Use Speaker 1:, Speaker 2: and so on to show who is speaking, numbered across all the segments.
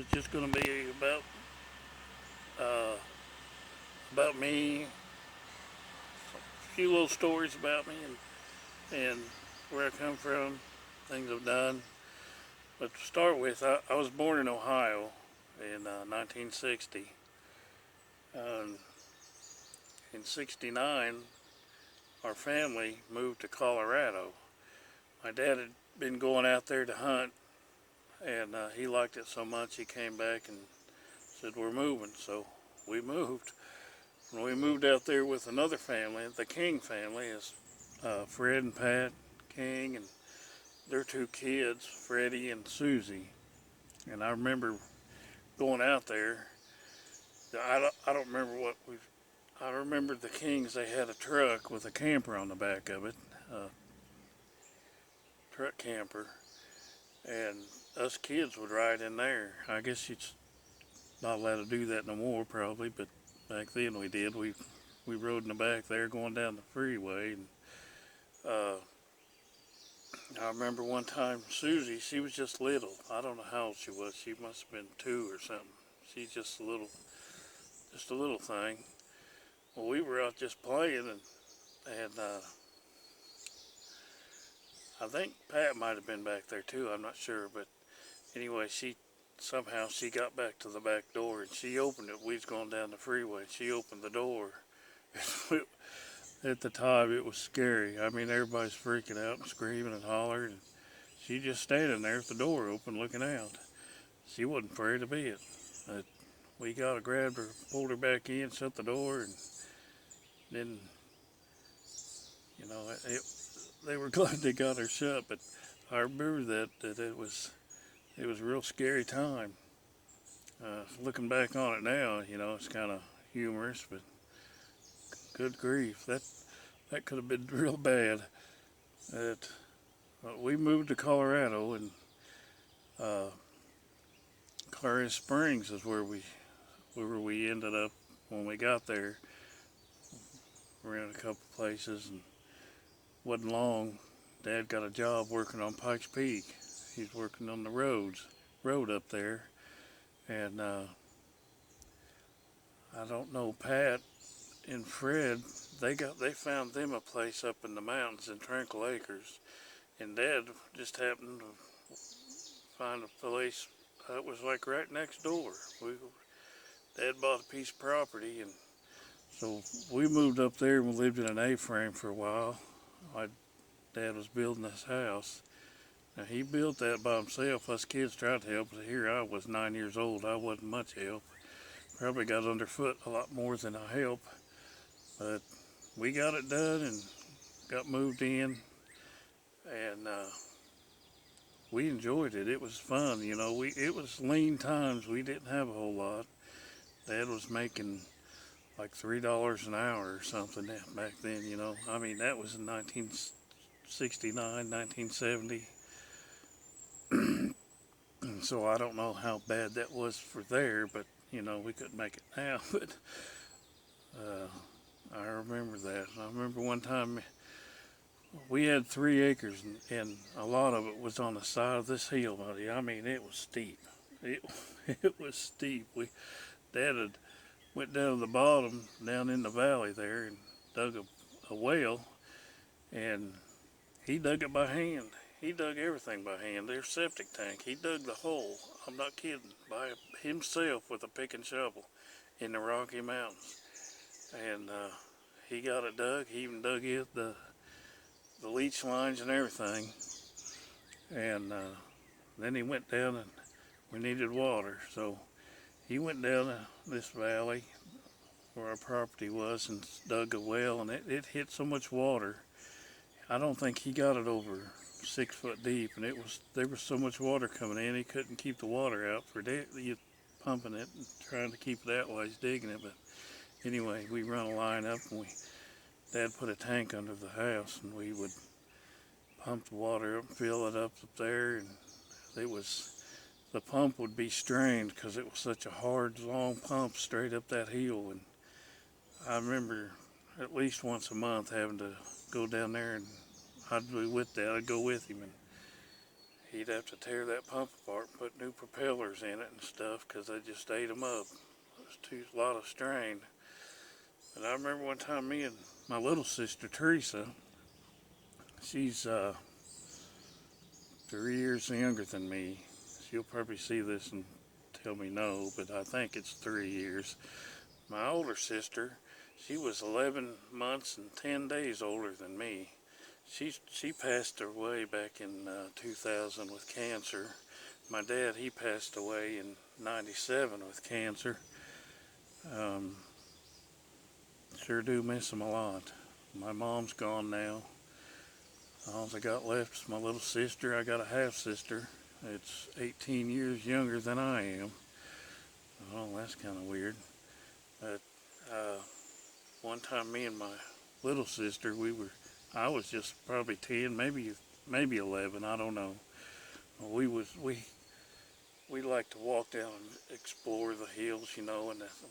Speaker 1: was just going to be uh, about me, a few little stories about me, and where I come from, things I've done. But to start with, I was born in Ohio in 1960. Um, in '69, our family moved to Colorado. My dad had been going out there to hunt, and he liked it so much he came back and said, "We're moving." So we moved. When we moved out there with another family, the King family, is Fred and Pat King and their two kids, Freddie and Susie. And I remember going out there. I don't remember what we. I remember the Kings. They had a truck with a camper on the back of it, a truck camper, and us kids would ride in there. I guess you're not allowed to do that no more, probably, but back then we did. We rode in the back there going down the freeway, and uh, I remember one time Susie, she was just little. I don't know how old she was. She must have been 2 or something. She's just a little thing. Well, we were out just playing, and I think Pat might have been back there too. I'm not sure, but anyway, she got back to the back door and she opened it. We was going down the freeway. She opened the door. At the time, it was scary. I mean, everybody's freaking out and screaming and hollering. And she just standing there with the door open, looking out. She wasn't afraid of it. But we got her, grabbed her, pulled her back in, shut the door, and then they were glad they got her shut. But I remember that it was a real scary time. Looking back on it now, it's kind of humorous, but good grief, that could have been real bad. That we moved to Colorado, and uh, Colorado Springs is where we ended up when we got there. We ran a couple places, and wasn't long. Dad got a job working on Pikes Peak. He's working on the road up there, and I don't know, Pat and Fred, they found them a place up in the mountains in Tranquil Acres, and Dad just happened to find a place that was like right next door. Dad bought a piece of property, and so we moved up there and we lived in an A-frame for a while. My dad was building this house. Now he built that by himself. Us kids tried to help, but here I was 9 years old. I wasn't much help. Probably got underfoot a lot more than I helped, but we got it done and got moved in, and we enjoyed it. It was fun, it was lean times. We didn't have a whole lot. Dad was making like $3 an hour or something back then. I mean, that was in 1969, 1970. So I don't know how bad that was for there, but we couldn't make it now. But uh, I remember that. I remember one time we had 3 acres, and a lot of it was on the side of this hill, buddy. I mean, it was steep. It it was steep. Dad had went down to the bottom, down in the valley there, and dug a well, and he dug it by hand. He dug everything by hand. Their septic tank. He dug the hole. I'm not kidding. By himself with a pick and shovel in the Rocky Mountains, and he got it dug. He even dug the leach lines and everything. And then he went down and we needed water, so he went down this valley where our property was and dug a well, and it hit so much water. I don't think he got it over 6 foot deep, and there was so much water coming in he couldn't keep the water out for you pumping it and trying to keep it out while he's digging it. But anyway, we run a line up, and Dad put a tank under the house, and we would pump the water up and fill it up there, and it was the pump would be strained because it was such a hard, long pump straight up that hill. And I remember at least once a month having to go down there, and I'd be with Dad. I'd go with him, and he'd have to tear that pump apart and put new propellers in it and stuff because they just ate them up. It was a lot of strain. And I remember one time me and my little sister Teresa, she's 3 years younger than me. She'll probably see this and tell me no, but I think it's 3 years. My older sister, she was 11 months and 10 days older than me. She passed away back in 2000 with cancer. My dad, he passed away in '97 with cancer. Sure do miss him a lot. My mom's gone now. All I got left is my little sister. I got a half sister. It's 18 years younger than I am. Oh, that's kind of weird. But one time, me and my little sister, I was just probably 10, maybe 11. I don't know. We like to walk down and explore the hills, and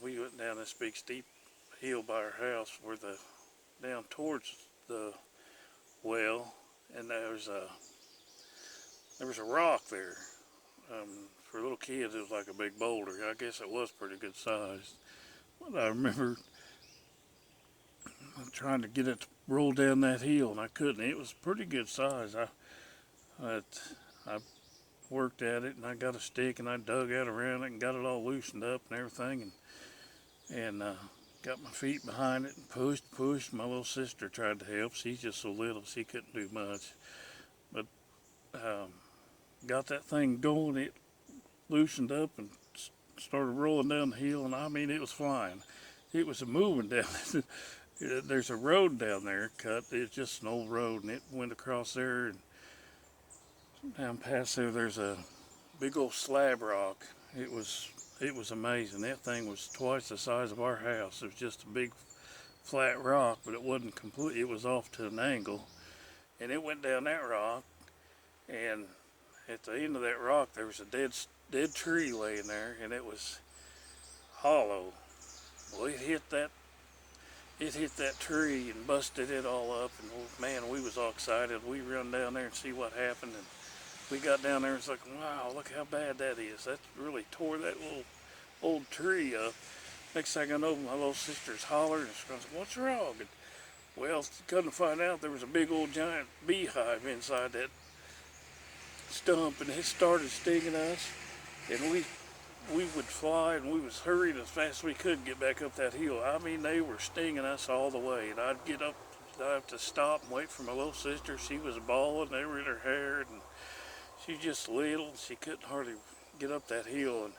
Speaker 1: we went down this big steep hill by our house down towards the well, and there was a rock there. For little kids, it was like a big boulder. I guess it was pretty good size. But I remember trying to get it to roll down that hill, and I couldn't. It was pretty good size. I worked at it, and I got a stick, and I dug out around it and got it all loosened up and everything, and got my feet behind it and pushed. My little sister tried to help. She's just so little, she couldn't do much. But got that thing going. It loosened up and started rolling down the hill, and I mean, it was flying. It was moving down. There's a road down there cut. It's just an old road, and it went across there and down past there. There's a big old slab rock. It was amazing. That thing was twice the size of our house. It was just a big flat rock, but it wasn't complete. It was off to an angle, and it went down that rock, and at the end of that rock there was a dead tree laying there, and it was hollow. Well, it hit that tree and busted it all up, and man, we was all excited. We run down there and see what happened, and we got down there and it's like, wow, look how bad that is. That really tore that little old tree up. Next thing I know, my little sister's hollering, and she's going, what's wrong? And, well, come to find out, there was a big old giant beehive inside that stump, and it started stinging us, and we would fly, and we was hurrying as fast as we could get back up that hill. I mean, they were stinging us all the way, and I'd have to stop and wait for my little sister. She was bawling, they were in her hair, and she was just little. She couldn't hardly get up that hill, and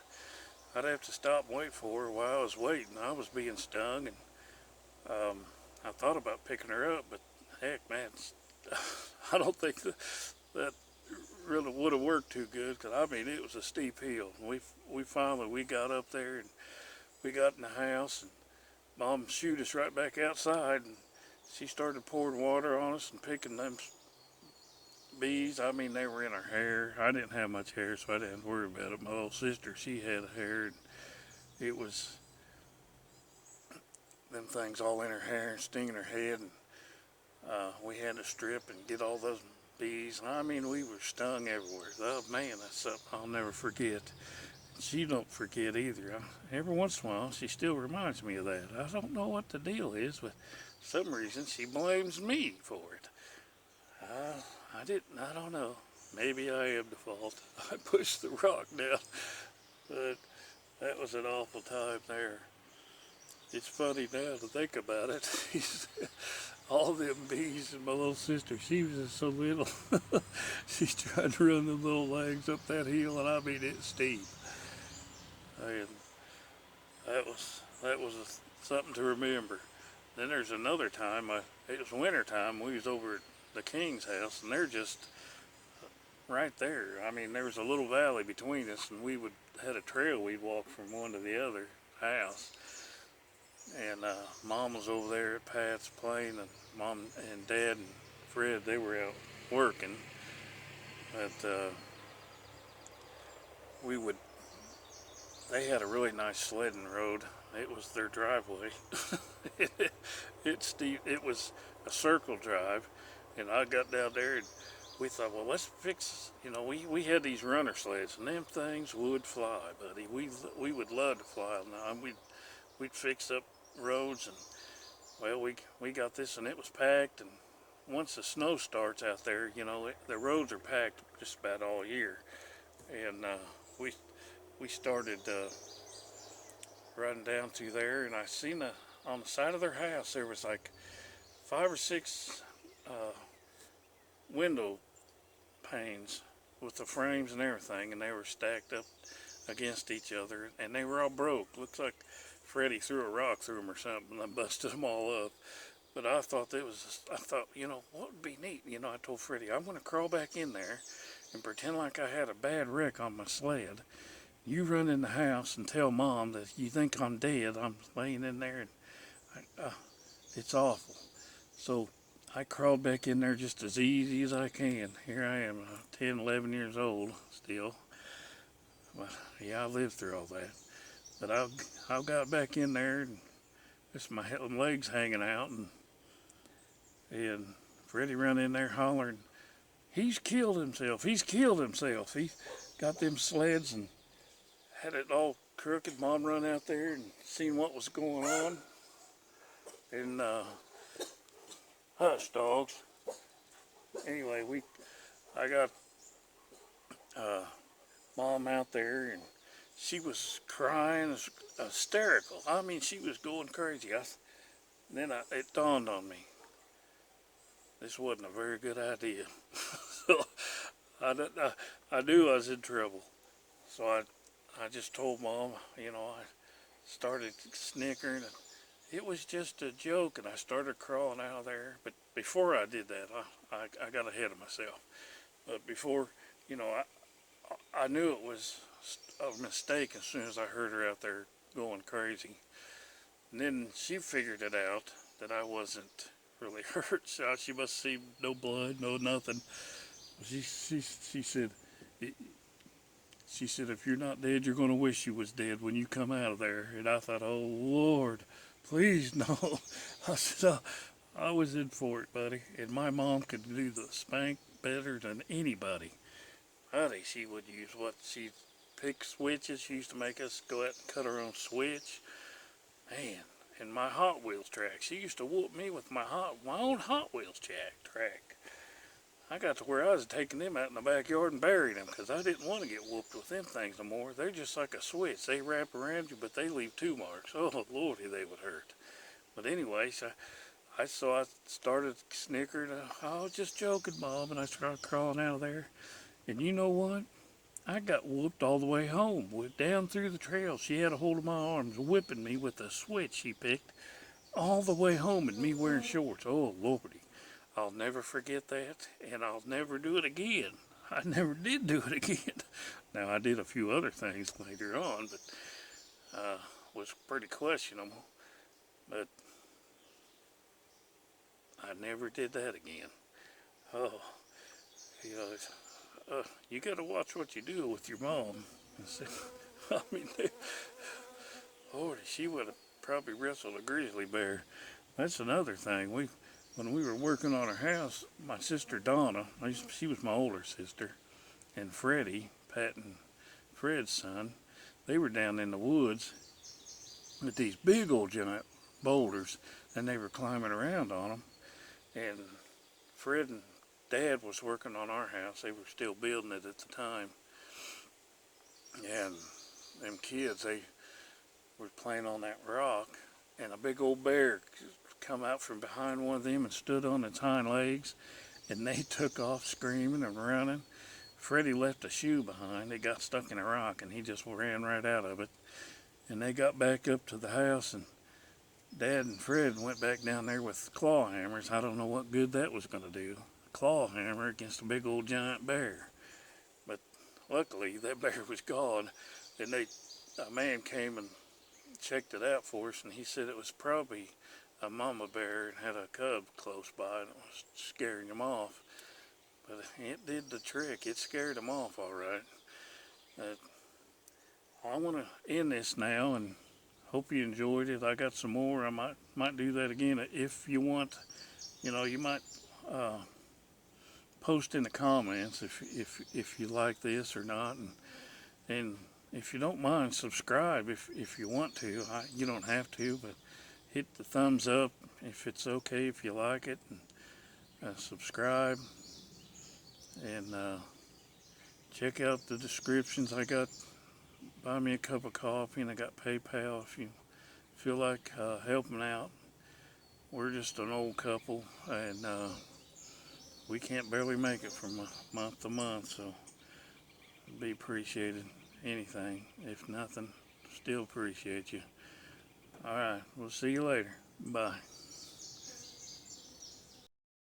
Speaker 1: I'd have to stop and wait for her while I was waiting. I was being stung, and I thought about picking her up, but heck, man, I don't think that really would have worked too good, because I mean, it was a steep hill. We finally got up there, and we got in the house, and Mom shooed us right back outside, and she started pouring water on us and picking them bees. I mean, they were in her hair. I didn't have much hair, so I didn't worry about it. My little sister, she had hair, and it was them things all in her hair and stinging her head, and we had to strip and get all those bees. And I mean, we were stung everywhere. Oh man, that's something I'll never forget. She don't forget either. Every once in a while, she still reminds me of that. I don't know what the deal is, but for some reason she blames me for it. I don't know. Maybe I am the fault. I pushed the rock down, but that was an awful time there. It's funny now to think about it. All them bees and my little sister, she was just so little. She's trying to run them little legs up that hill, and I mean, it's steep. And that was something to remember. Then there's another time, it was winter time, we was over at the King's house, and they're just right there. I mean, there was a little valley between us, and we had a trail we'd walk from one to the other house. And Mom was over there at Pat's playing, and Mom and Dad and Fred, they were out working. But they had a really nice sledding road. It was their driveway. It's steep. It was a circle drive, and I got down there, and we thought, well, let's fix, we had these runner sleds, and them things would fly, buddy. We would love to fly on them. We'd fix up roads, and well, we got this, and it was packed. And once the snow starts out there, the roads are packed just about all year. And we started riding down through there, and I seen on the side of their house there was like 5 or 6 window panes with the frames and everything, and they were stacked up against each other, and they were all broke. Looks like Freddie threw a rock through them or something and busted them all up. But I thought, what would be neat? I told Freddie, I'm going to crawl back in there and pretend like I had a bad wreck on my sled. You run in the house and tell Mom that you think I'm dead. I'm laying in there, and it's awful. So I crawled back in there just as easy as I can. Here I am, 10, 11 years old still. Well, yeah, I lived through all that. But I got back in there, and just my legs hanging out, and Freddie run in there hollering, he's killed himself, he's killed himself. He got them sleds and had it all crooked. Mom run out there and seen what was going on. And hush, dogs. Anyway, I got Mom out there, and she was crying, hysterical. I mean, she was going crazy. Then it dawned on me, this wasn't a very good idea. So I knew I was in trouble. So I just told Mom, I started snickering. It was just a joke, and I started crawling out of there. But before I did that, I got ahead of myself. But before, I knew it was a mistake as soon as I heard her out there going crazy. And then she figured it out that I wasn't really hurt. So she must see no blood, no nothing. She said, if you're not dead, you're going to wish you was dead when you come out of there. And I thought, oh, Lord, please, no. I said, I was in for it, buddy. And my mom could do the spank better than anybody. Honey, she would use she'd pick switches. She used to make us go out and cut our own switch. Man, and my Hot Wheels track. She used to whoop me with my own Hot Wheels track. I got to where I was taking them out in the backyard and burying them because I didn't want to get whooped with them things no more. They're just like a switch. They wrap around you, but they leave 2 marks. Oh, Lordy, they would hurt. But anyways, I started snickering. I was just joking, Mom, and I started crawling out of there. And you know what? I got whooped all the way home, down through the trail. She had a hold of my arms, whipping me with a switch she picked all the way home, and me wearing shorts. Oh, Lordy. I'll never forget that, and I'll never do it again. I never did do it again. Now, I did a few other things later on, but was pretty questionable. But I never did that again. Oh, you got to watch what you do with your mom. I mean, Lord, she would have probably wrestled a grizzly bear. That's another thing. When we were working on our house, my sister Donna, she was my older sister, and Freddie, Pat and Fred's son, they were down in the woods with these big old giant boulders, and they were climbing around on them. And Fred and Dad was working on our house. They were still building it at the time. And them kids, they were playing on that rock, and a big old bear come out from behind one of them and stood on its hind legs, and they took off screaming and running. Freddie left a shoe behind. It got stuck in a rock, and he just ran right out of it. And they got back up to the house, and Dad and Fred went back down there with claw hammers. I don't know what good that was going to do. A claw hammer against a big old giant bear. But luckily, that bear was gone, and a man came and checked it out for us, and he said it was probably a mama bear and had a cub close by, and it was scaring him off. But it did the trick. It scared him off all right. I want to end this now, and hope you enjoyed it. I got some more. I might do that again if you want. You might post in the comments if you like this or not, and if you don't mind, subscribe if you want to. You don't have to, but hit the thumbs up if it's okay, if you like it, and subscribe, and check out the descriptions. I got buy me a cup of coffee, and I got PayPal if you feel like helping out. We're just an old couple, and we can't barely make it from month to month, so it'd be appreciated. Anything, if nothing, still appreciate you. All right, we'll see you later. Bye.